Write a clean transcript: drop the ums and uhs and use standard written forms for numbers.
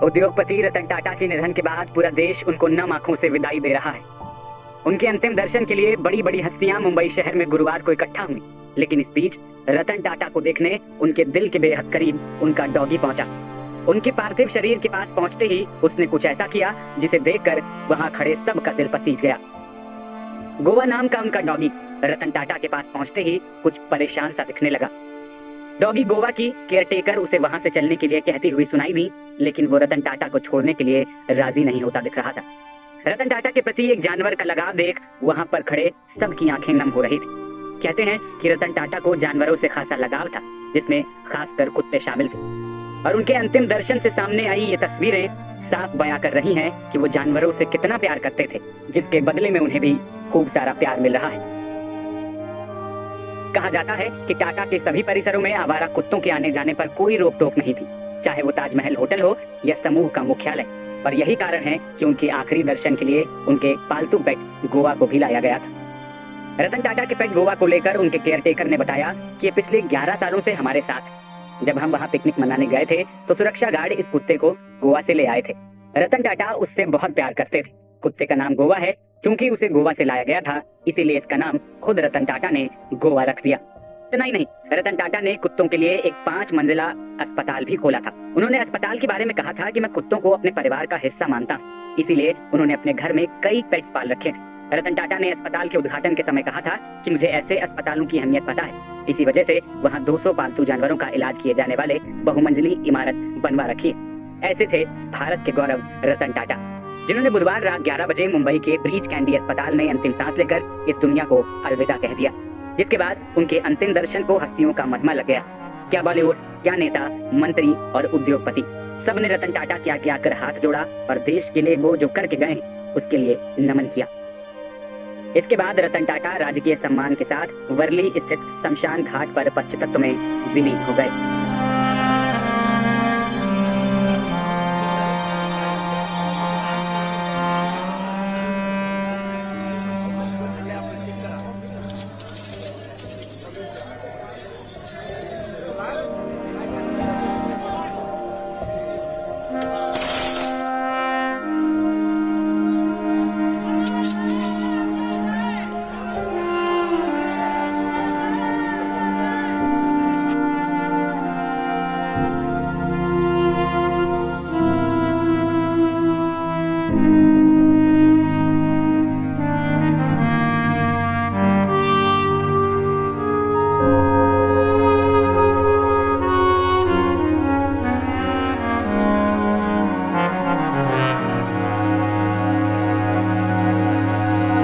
उद्योगपति रतन टाटा के निधन के बाद पूरा देश उनको नम आंखों से विदाई दे रहा है। उनके अंतिम दर्शन के लिए बड़ी बड़ी हस्तियां मुंबई शहर में गुरुवार को इकट्ठा हुई, लेकिन इस बीच रतन टाटा को देखने उनके दिल के बेहद करीब उनका डॉगी पहुंचा। उनके पार्थिव शरीर के पास पहुंचते ही उसने कुछ ऐसा किया जिसे देखकर वहां खड़े सबका दिल पसीज गया। गोवा नाम का उनका डॉगी रतन टाटा के पास पहुंचते ही कुछ परेशान सा दिखने लगा। डॉगी गोवा की केयरटेकर उसे वहां से चलने के लिए कहती हुई सुनाई दी, लेकिन वो रतन टाटा को छोड़ने के लिए राजी नहीं होता दिख रहा था। रतन टाटा के प्रति एक जानवर का लगाव देख वहां पर खड़े सबकी आंखें नम हो रही थी। कहते हैं कि रतन टाटा को जानवरों से खासा लगाव था, जिसमें खासकर कुत्ते शामिल थे, और उनके अंतिम दर्शन से सामने आई ये तस्वीरें साफ बयां कर रही हैं कि वो जानवरों से कितना प्यार करते थे, जिसके बदले में उन्हें भी खूब सारा प्यार मिल रहा है। कहा जाता है कि टाटा के सभी परिसरों में आवारा कुत्तों के आने जाने पर कोई रोक टोक नहीं थी, चाहे वो ताजमहल होटल हो या समूह का मुख्यालय। और यही कारण है कि उनके आखिरी दर्शन के लिए उनके पालतू पेट गोवा को भी लाया गया था। रतन टाटा के पेट गोवा को लेकर उनके केयरटेकर ने बताया कि ये पिछले 11 सालों से हमारे साथ है। जब हम वहाँ पिकनिक मनाने गए थे तो सुरक्षा गार्ड इस कुत्ते को गोवा से ले आए थे। रतन टाटा उससे बहुत प्यार करते थे। कुत्ते का नाम गोवा है, क्योंकि उसे गोवा से लाया गया था, इसीलिए इसका नाम खुद रतन टाटा ने गोवा रख दिया। इतना ही नहीं, रतन टाटा ने कुत्तों के लिए एक 5 मंजिला अस्पताल भी खोला था। उन्होंने अस्पताल के बारे में कहा था कि मैं कुत्तों को अपने परिवार का हिस्सा मानता हूँ, इसीलिए उन्होंने अपने घर में कई पेट्स पाल रखे थे। रतन टाटा ने अस्पताल के उद्घाटन के समय कहा था कि मुझे ऐसे अस्पतालों की अहमियत पता है, इसी वजह से वहाँ 200 पालतू जानवरों का इलाज किए जाने वाले बहुमंजिली इमारत बनवा रखी है। ऐसे थे भारत के गौरव रतन टाटा, जिन्होंने बुधवार रात 11 बजे मुंबई के ब्रीच कैंडी अस्पताल में अंतिम सांस लेकर इस दुनिया को अलविदा कह दिया। जिसके बाद उनके अंतिम दर्शन को हस्तियों का मजमा लग गया। क्या बॉलीवुड, क्या नेता, मंत्री और उद्योगपति, सब ने रतन टाटा के आगे आकर हाथ जोड़ा और देश के लिए वो जो करके गए उसके लिए नमन किया। इसके बाद रतन टाटा राजकीय सम्मान के साथ वर्ली स्थित शमशान घाट पर पंचतत्व में विलीन हो गए।